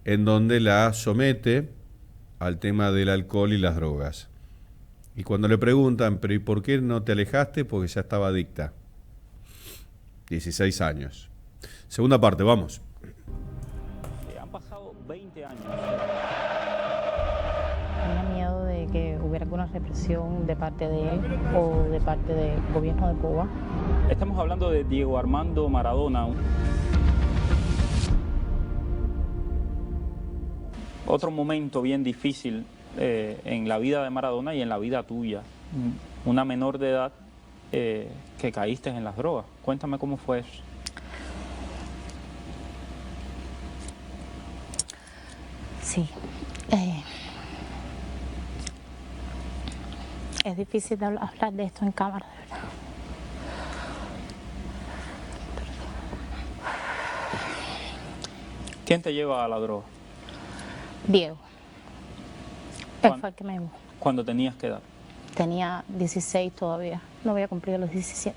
en donde la somete al tema del alcohol y las drogas. Y cuando le preguntan, pero ¿y por qué no te alejaste? Porque ya estaba adicta. 16 años. Segunda parte, vamos. Han pasado 20 años. Tenía miedo de que hubiera alguna represión de parte de él o de parte del gobierno de Cuba. Estamos hablando de Diego Armando Maradona. Otro momento bien difícil en la vida de Maradona y en la vida tuya. Una menor de edad que caíste en las drogas. Cuéntame cómo fue eso. Sí. Es difícil de hablar de esto en cámara, de verdad. ¿Quién te lleva a la droga? Diego. Él fue el que me llevó. ¿Cuándo tenías qué edad? Tenía 16 todavía. No había cumplido los 17.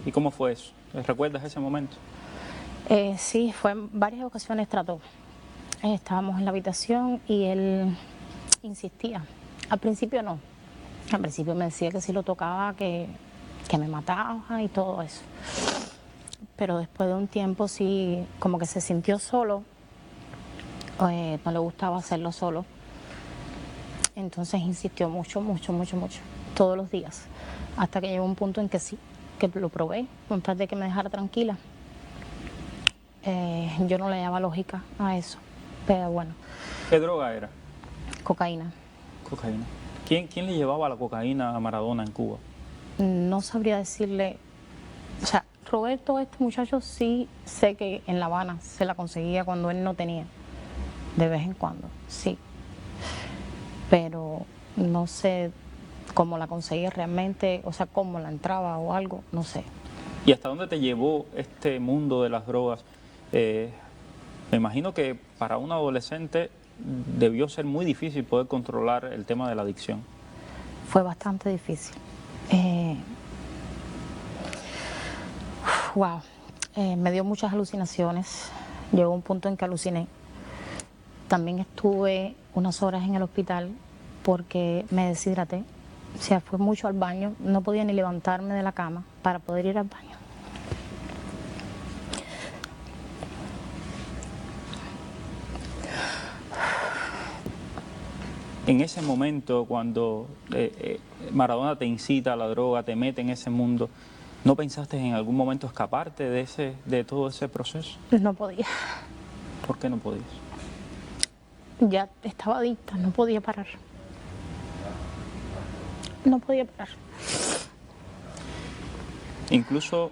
¿Y cómo fue eso? ¿Recuerdas ese momento? Sí, fue en varias ocasiones trató. Estábamos en la habitación y él insistía. Al principio no. Al principio me decía que si lo tocaba, que me mataba y todo eso. Pero después de un tiempo sí, como que se sintió solo. No le gustaba hacerlo solo. Entonces insistió mucho, todos los días. Hasta que llegó un punto en que sí, que lo probé, con tal de que me dejara tranquila. Yo no le daba lógica a eso, pero bueno. ¿Qué droga era? Cocaína. Cocaína. ¿Quién le llevaba la cocaína a Maradona en Cuba? No sabría decirle, o sea, Roberto, este muchacho sí sé que en La Habana se la conseguía cuando él no tenía, de vez en cuando, sí. Pero no sé cómo la conseguía realmente, o sea, cómo la entraba o algo, no sé. ¿Y hasta dónde te llevó este mundo de las drogas? Me imagino que para un adolescente debió ser muy difícil poder controlar el tema de la adicción. Fue bastante difícil. Wow, me dio muchas alucinaciones. Llegó un punto en que aluciné. También estuve unas horas en el hospital porque me deshidraté. O sea, fue mucho al baño. No podía ni levantarme de la cama para poder ir al baño. En ese momento, cuando Maradona te incita a la droga, te mete en ese mundo, ¿no pensaste en algún momento escaparte de todo ese proceso? No podía. ¿Por qué no podías? Ya estaba adicta, no podía parar. No podía parar. Incluso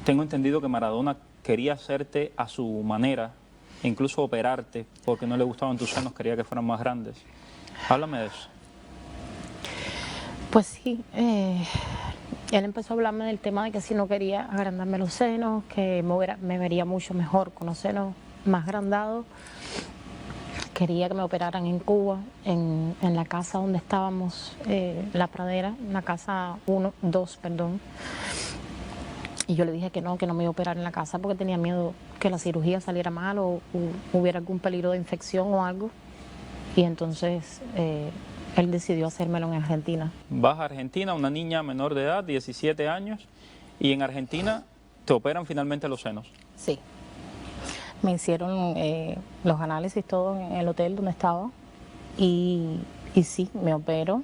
tengo entendido que Maradona quería hacerte a su manera, incluso operarte, porque no le gustaban tus senos, quería que fueran más grandes. Háblame de eso. Pues sí, él empezó a hablarme del tema de que si no quería agrandarme los senos, que me vería mucho mejor con los senos más agrandados. Quería que me operaran en Cuba, en la casa donde estábamos, La Pradera, la casa 2, perdón. Y yo le dije que no me iba a operar en la casa porque tenía miedo que la cirugía saliera mal o hubiera algún peligro de infección o algo. Y entonces él decidió hacérmelo en Argentina. Vas a Argentina, una niña menor de edad, 17 años, y en Argentina te operan finalmente los senos. Sí. Me hicieron los análisis todo en el hotel donde estaba y sí, me operó.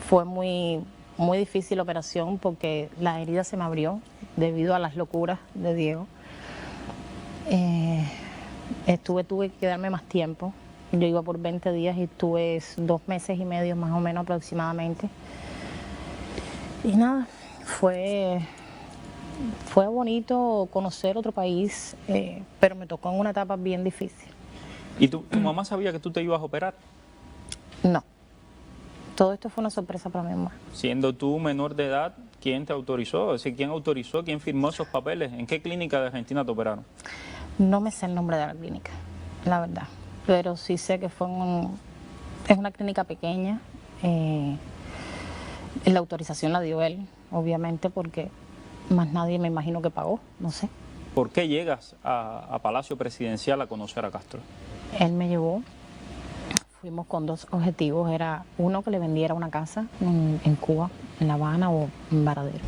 Fue muy difícil la operación porque la herida se me abrió debido a las locuras de Diego. Tuve que quedarme más tiempo. Yo iba por 20 días y estuve 2 meses y medio más o menos aproximadamente. Y nada, fue bonito conocer otro país, pero me tocó en una etapa bien difícil. ¿Y tu mamá sabía que tú te ibas a operar? No, todo esto fue una sorpresa para mi mamá. Siendo tú menor de edad, ¿quién te autorizó? Es decir, ¿quién autorizó, quién firmó esos papeles? ¿En qué clínica de Argentina te operaron? No me sé el nombre de la clínica, la verdad, pero sí sé que es una clínica pequeña. La autorización la dio él, obviamente, porque más nadie me imagino que pagó, no sé. ¿Por qué llegas a Palacio Presidencial a conocer a Castro? Él me llevó, fuimos con dos objetivos, era uno que le vendiera una casa en Cuba, en La Habana o en Varadero.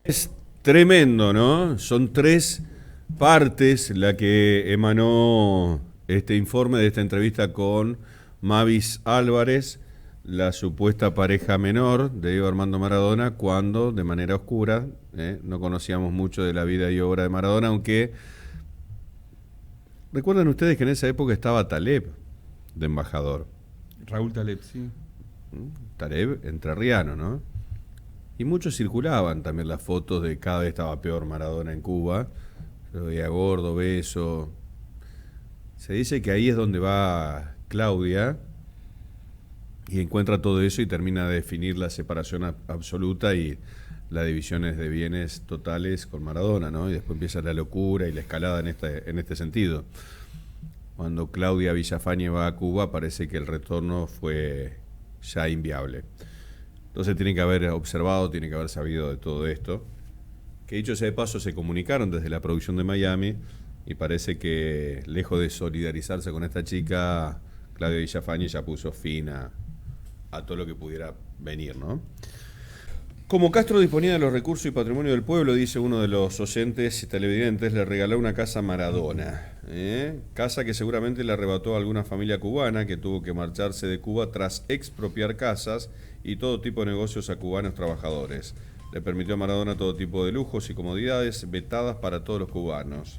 Es tremendo, ¿no? Son tres partes la que emanó este informe de esta entrevista con Mavis Álvarez, la supuesta pareja menor de Diego Armando Maradona, cuando de manera oscura no conocíamos mucho de la vida y obra de Maradona, aunque recuerden ustedes que en esa época estaba Taleb de embajador. Raúl Taleb, sí. Taleb entrerriano, ¿no? Y muchos circulaban también las fotos de cada vez estaba peor Maradona en Cuba, se lo veía gordo, beso. Se dice que ahí es donde va Claudia y encuentra todo eso y termina de definir la separación absoluta y las divisiones de bienes totales con Maradona, ¿no? Y después empieza la locura y la escalada en este sentido. Cuando Claudia Villafañe va a Cuba, parece que el retorno fue ya inviable. Entonces tienen que haber observado, tienen que haber sabido de todo esto. Que dicho sea de paso, se comunicaron desde la producción de Miami y parece que, lejos de solidarizarse con esta chica, Claudia Villafañe ya puso fin a todo lo que pudiera venir, ¿no? Como Castro disponía de los recursos y patrimonio del pueblo, dice uno de los oyentes y televidentes, le regaló una casa a Maradona. Casa que seguramente le arrebató a alguna familia cubana que tuvo que marcharse de Cuba tras expropiar casas y todo tipo de negocios a cubanos trabajadores. Le permitió a Maradona todo tipo de lujos y comodidades vetadas para todos los cubanos.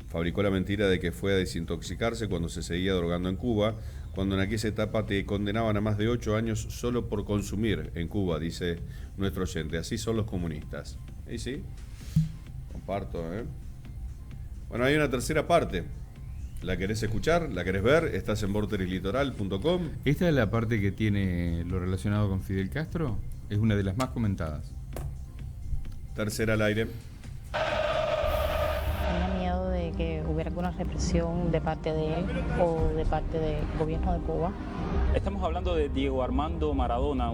Fabricó la mentira de que fue a desintoxicarse cuando se seguía drogando en Cuba, cuando en aquella etapa te condenaban a más de 8 años solo por consumir en Cuba, dice nuestro oyente. Así son los comunistas. ¿Y sí? Comparto, ¿eh? Bueno, hay una tercera parte. ¿La querés escuchar? ¿La querés ver? Estás en vorterislitoral.com. ¿Esta es la parte que tiene lo relacionado con Fidel Castro? Es una de las más comentadas. Tercera al aire. Tenía miedo de que hubiera alguna represión de parte de él o de parte del gobierno de Cuba. Estamos hablando de Diego Armando Maradona.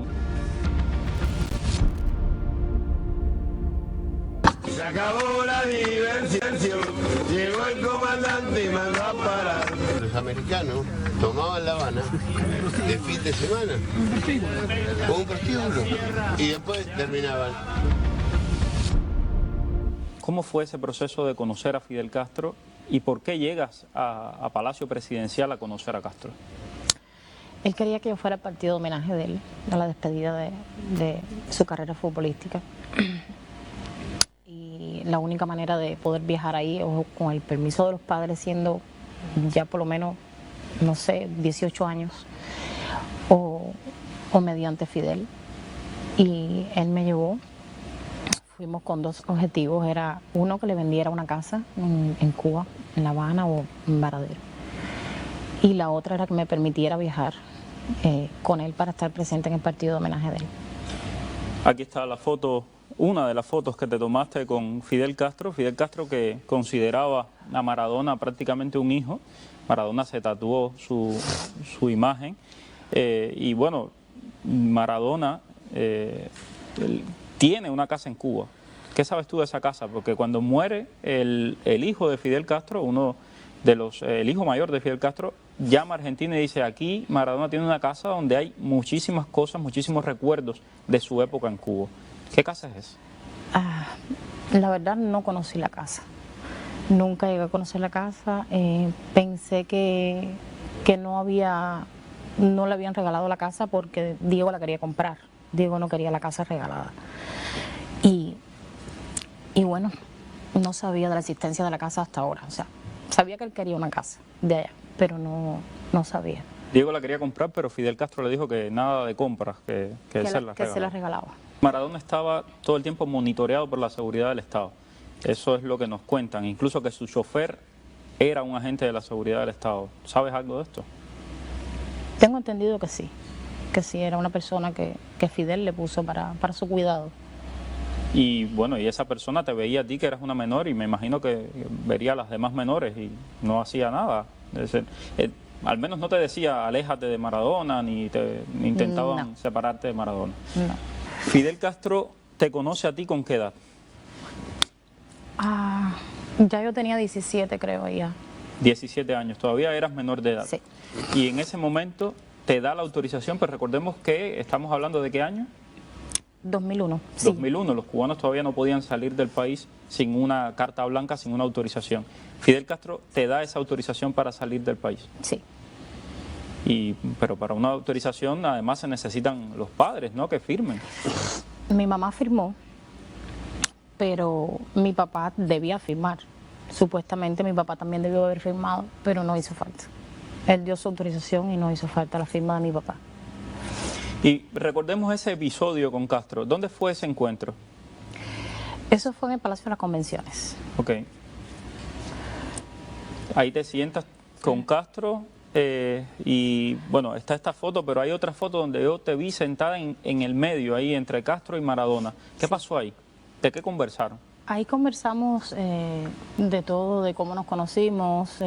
Se acabó la diversión, llegó el comandante y mandó a parar. Los americanos tomaban La Habana de fin de semana con un prostíbulo y después terminaban. ¿Cómo fue ese proceso de conocer a Fidel Castro y por qué llegas a Palacio Presidencial a conocer a Castro? Él quería que yo fuera al partido de homenaje de él, a la despedida de su carrera futbolística. Y la única manera de poder viajar ahí, o con el permiso de los padres, siendo ya por lo menos, no sé, 18 años, o mediante Fidel. Y él me llevó, fuimos con dos objetivos, era uno que le vendiera una casa en Cuba, en La Habana o en Varadero. Y la otra era que me permitiera viajar con él para estar presente en el partido de homenaje de él. Aquí está la foto, una de las fotos que te tomaste con Fidel Castro que consideraba a Maradona prácticamente un hijo. Maradona se tatuó su imagen y bueno, Maradona tiene una casa en Cuba. ¿Qué sabes tú de esa casa? Porque cuando muere el hijo de Fidel Castro, el hijo mayor de Fidel Castro, llama a Argentina y dice: aquí Maradona tiene una casa donde hay muchísimas cosas, muchísimos recuerdos de su época en Cuba. ¿Qué casa es esa? La verdad no conocí la casa. Nunca llegué a conocer la casa. Pensé que no le habían regalado la casa porque Diego la quería comprar. Diego no quería la casa regalada. Y bueno, no sabía de la existencia de la casa hasta ahora. O sea, sabía que él quería una casa de allá, pero no sabía. Diego la quería comprar, pero Fidel Castro le dijo que nada de compras, que él se la regalaba. Maradona estaba todo el tiempo monitoreado por la seguridad del Estado. Eso es lo que nos cuentan. Incluso que su chofer era un agente de la seguridad del Estado. ¿Sabes algo de esto? Tengo entendido que sí era una persona que Fidel le puso para su cuidado. Y bueno, y esa persona te veía a ti que eras una menor y me imagino que vería a las demás menores y no hacía nada. Al menos no te decía aléjate de Maradona ni intentaban separarte de Maradona. No. Fidel Castro te conoce a ti ¿con qué edad? Ya yo tenía 17, creo, ya. 17 años, todavía eras menor de edad. Sí. Y en ese momento te da la autorización, pero recordemos que estamos hablando de qué año. 2001. Sí. 2001, los cubanos todavía no podían salir del país sin una carta blanca, sin una autorización. Fidel Castro te da esa autorización para salir del país. Sí. Pero para una autorización además se necesitan los padres, ¿no?, que firmen. Mi mamá firmó, pero mi papá debía firmar. Supuestamente mi papá también debió haber firmado, pero no hizo falta. Él dio su autorización y no hizo falta la firma de mi papá. Y recordemos ese episodio con Castro. ¿Dónde fue ese encuentro? Eso fue en el Palacio de las Convenciones. Ok. Ahí te sientas con Castro y bueno, está esta foto, pero hay otra foto donde yo te vi sentada en el medio, ahí entre Castro y Maradona. ¿Qué pasó ahí? ¿De qué conversaron? Ahí conversamos de todo, de cómo nos conocimos.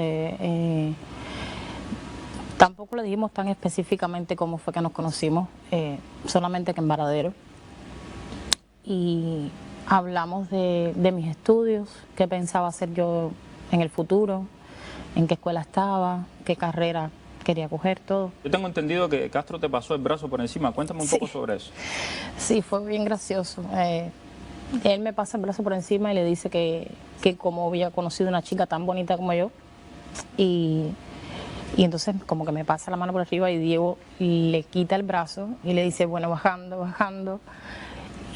Tampoco le dijimos tan específicamente cómo fue que nos conocimos, solamente que en Varadero. Y hablamos de mis estudios, qué pensaba hacer yo en el futuro, en qué escuela estaba, qué carrera quería coger, todo. Yo tengo entendido que Castro te pasó el brazo por encima. Cuéntame un poco sobre eso. Sí, fue bien gracioso. Él me pasa el brazo por encima y le dice que como había conocido una chica tan bonita como yo. Y entonces como que me pasa la mano por arriba y Diego le quita el brazo y le dice, bueno, bajando, bajando.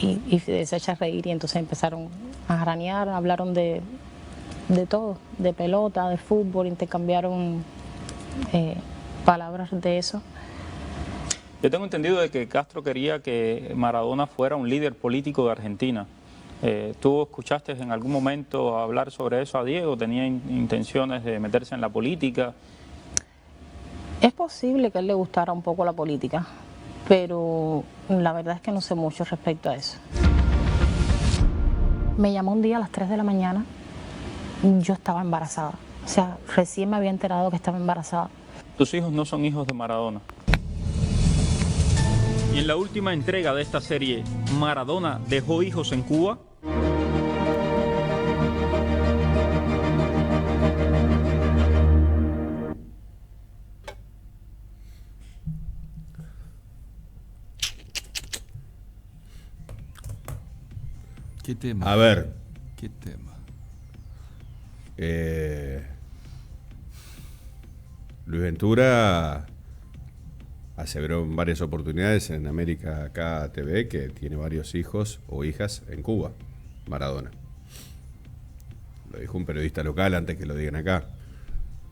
Y Fidel se echa a reír y entonces empezaron a jaranear, hablaron de todo, de pelota, de fútbol, intercambiaron palabras de eso. Yo tengo entendido de que Castro quería que Maradona fuera un líder político de Argentina. ¿Tú escuchaste en algún momento hablar sobre eso a Diego? ¿Tenía intenciones de meterse en la política? Es posible que a él le gustara un poco la política, pero la verdad es que no sé mucho respecto a eso. Me llamó un día a las 3 de la mañana, yo estaba embarazada. O sea, recién me había enterado que estaba embarazada. Tus hijos no son hijos de Maradona. Y en la última entrega de esta serie, ¿Maradona dejó hijos en Cuba? ¿Qué tema? A ver, ¿Qué tema? Luis Ventura aseveró en varias oportunidades en América Acá TV que tiene varios hijos o hijas en Cuba, Maradona. Lo dijo un periodista local antes que lo digan acá.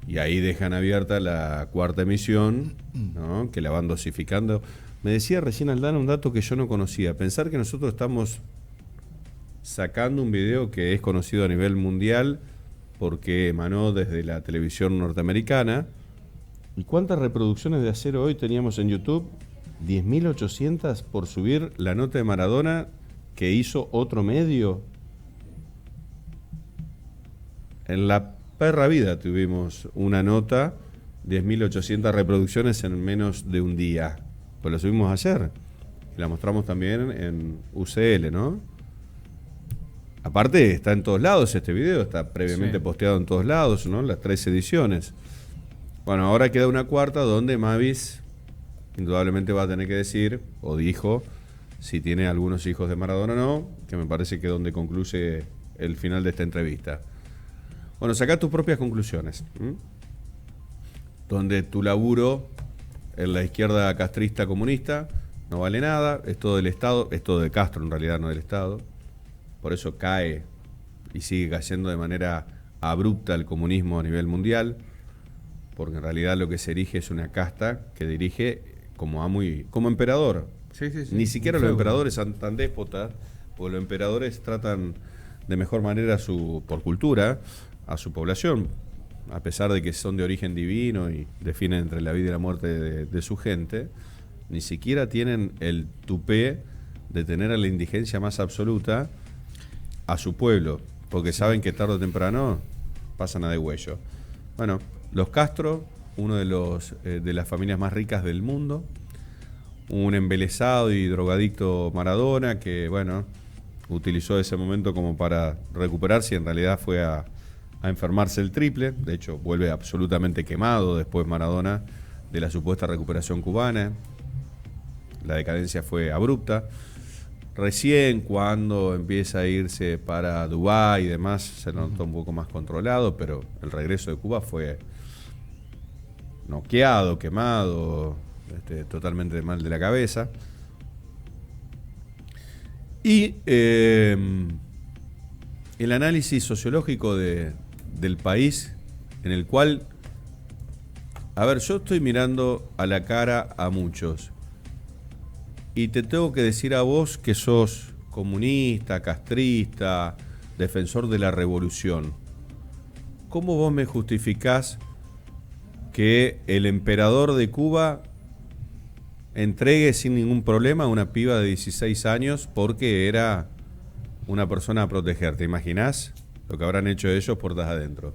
Y ahí dejan abierta la cuarta emisión, ¿no?, que la van dosificando. Me decía recién Aldana un dato que yo no conocía. Pensar que nosotros estamos sacando un video que es conocido a nivel mundial porque emanó desde la televisión norteamericana. ¿Y cuántas reproducciones de Acero Hoy teníamos en YouTube? 10.800 por subir la nota de Maradona que hizo otro medio. En la perra vida tuvimos una nota, 10.800 reproducciones en menos de un día. Pues la subimos ayer. Y la mostramos también en UCL, ¿no? Aparte está en todos lados este video, está previamente posteado en todos lados, ¿no? Las 3 ediciones. Bueno, ahora queda una cuarta donde Mavis indudablemente va a tener que decir, o dijo, si tiene algunos hijos de Maradona o no, que me parece que es donde concluye el final de esta entrevista. Bueno, sacá tus propias conclusiones. Donde tu laburo en la izquierda castrista comunista no vale nada, es todo del Estado, es todo de Castro en realidad, no del Estado. Por eso cae y sigue cayendo de manera abrupta el comunismo a nivel mundial, porque en realidad lo que se erige es una casta que dirige como amo y como emperador. Sí. Ni siquiera los emperadores son tan déspotas, porque los emperadores tratan de mejor manera por cultura a su población, a pesar de que son de origen divino y definen entre la vida y la muerte de su gente, ni siquiera tienen el tupé de tener a la indigencia más absoluta a su pueblo, porque saben que tarde o temprano pasan a degüello. Bueno, los Castro, uno de las familias más ricas del mundo, un embelesado y drogadicto Maradona que, bueno, utilizó ese momento como para recuperarse y en realidad fue a enfermarse el triple. De hecho, vuelve absolutamente quemado después Maradona de la supuesta recuperación cubana. La decadencia fue abrupta. Recién cuando empieza a irse para Dubái y demás se lo notó un poco más controlado, pero el regreso de Cuba fue noqueado, quemado, totalmente mal de la cabeza. Y el análisis sociológico del país en el cual, a ver, yo estoy mirando a la cara a muchos y te tengo que decir a vos que sos comunista, castrista, defensor de la revolución. ¿Cómo vos me justificás que el emperador de Cuba entregue sin ningún problema a una piba de 16 años porque era una persona a proteger? ¿Te imaginás lo que habrán hecho ellos puertas adentro?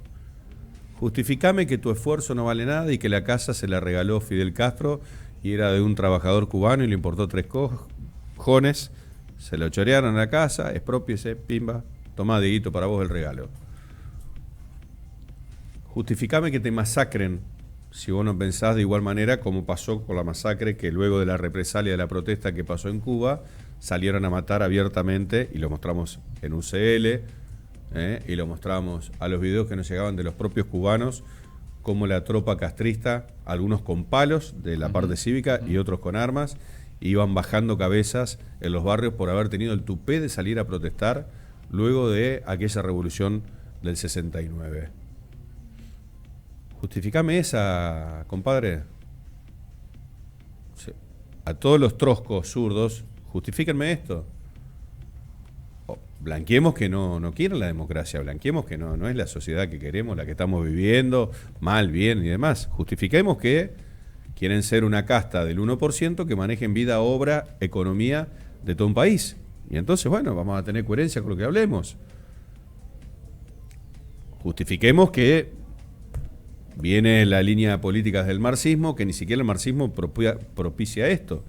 Justificame que tu esfuerzo no vale nada y que la casa se la regaló Fidel Castro y era de un trabajador cubano y le importó 3 cojones, se lo chorearon a la casa, expropiese, pimba, tomá, Dieguito, para vos el regalo. Justificame que te masacren si vos no pensás de igual manera como pasó con la masacre que luego de la represalia de la protesta que pasó en Cuba, salieron a matar abiertamente, y lo mostramos en UCL, y lo mostramos a los videos que nos llegaban de los propios cubanos, como la tropa castrista, algunos con palos de la parte cívica y otros con armas, iban bajando cabezas en los barrios por haber tenido el tupé de salir a protestar luego de aquella revolución del 69. Justificame esa, compadre. Sí. A todos los troscos zurdos, justifíquenme esto. Blanqueemos que no quieren la democracia, blanqueemos que no es la sociedad que queremos, la que estamos viviendo, mal, bien y demás. Justifiquemos que quieren ser una casta del 1% que manejen vida, obra, economía de todo un país. Y entonces, bueno, vamos a tener coherencia con lo que hablemos. Justifiquemos que viene la línea política del marxismo, que ni siquiera el marxismo propicia esto,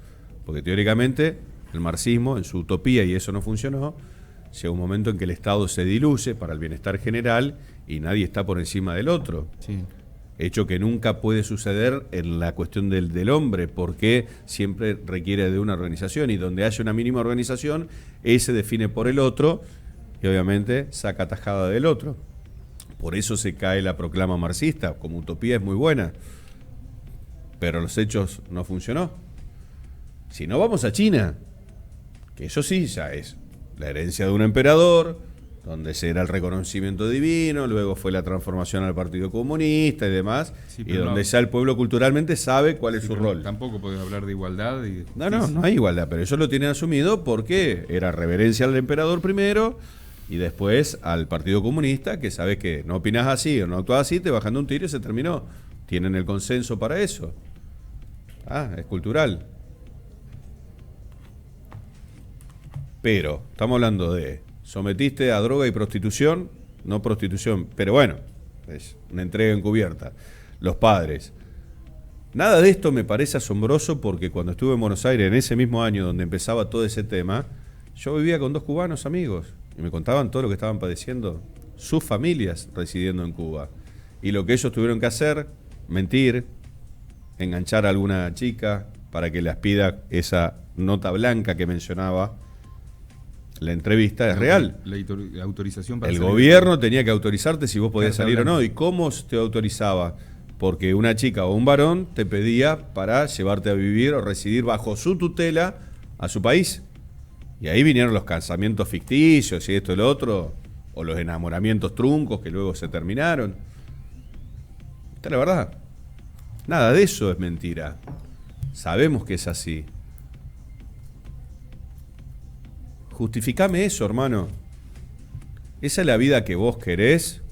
porque teóricamente el marxismo, en su utopía, y eso no funcionó, llega un momento en que el Estado se diluye para el bienestar general y nadie está por encima del otro. Sí. Hecho que nunca puede suceder en la cuestión del hombre, porque siempre requiere de una organización, y donde haya una mínima organización, ese define por el otro y obviamente saca tajada del otro. Por eso se cae la proclama marxista. Como utopía es muy buena, pero los hechos no funcionó. Si no, vamos a China, que eso sí ya es la herencia de un emperador, donde se era el reconocimiento divino, luego fue la transformación al Partido Comunista y demás, Sí, y donde ya el pueblo culturalmente sabe cuál es su rol. Tampoco podés hablar de igualdad y de justicia. No hay igualdad, pero ellos lo tienen asumido porque era reverencia al emperador primero y después al Partido Comunista, que sabes que no opinás así o no actuás así, te bajan de un tiro y se terminó. Tienen el consenso para eso. Es cultural. Pero estamos hablando de sometiste a droga y prostitución, no prostitución, pero bueno, es una entrega encubierta. Los padres. Nada de esto me parece asombroso porque cuando estuve en Buenos Aires, en ese mismo año donde empezaba todo ese tema, yo vivía con 2 cubanos amigos y me contaban todo lo que estaban padeciendo sus familias residiendo en Cuba. Y lo que ellos tuvieron que hacer, mentir, enganchar a alguna chica para que les pida esa nota blanca que mencionaba. La entrevista es real. La autorización para el salir. gobierno tenía que autorizarte si vos podías salir o no. ¿Y cómo te autorizaba? Porque una chica o un varón te pedía para llevarte a vivir o residir bajo su tutela a su país. Y ahí vinieron los casamientos ficticios y esto y lo otro, o los enamoramientos truncos que luego se terminaron. Esta es la verdad. Nada de eso es mentira. Sabemos que es así. Justificame eso, hermano. ¿Esa es la vida que vos querés?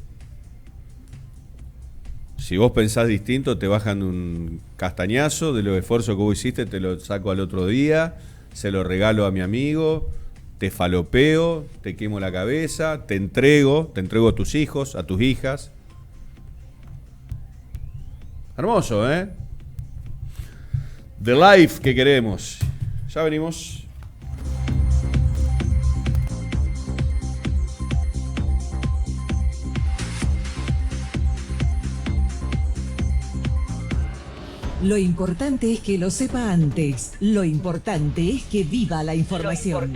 Si vos pensás distinto, te bajan un castañazo de los esfuerzos que vos hiciste, te lo saco al otro día, se lo regalo a mi amigo, te falopeo, te quemo la cabeza, te entrego a tus hijos, a tus hijas. Hermoso, ¿eh? The Life que queremos. Ya venimos. Lo importante es que lo sepa antes. Lo importante es que viva la información.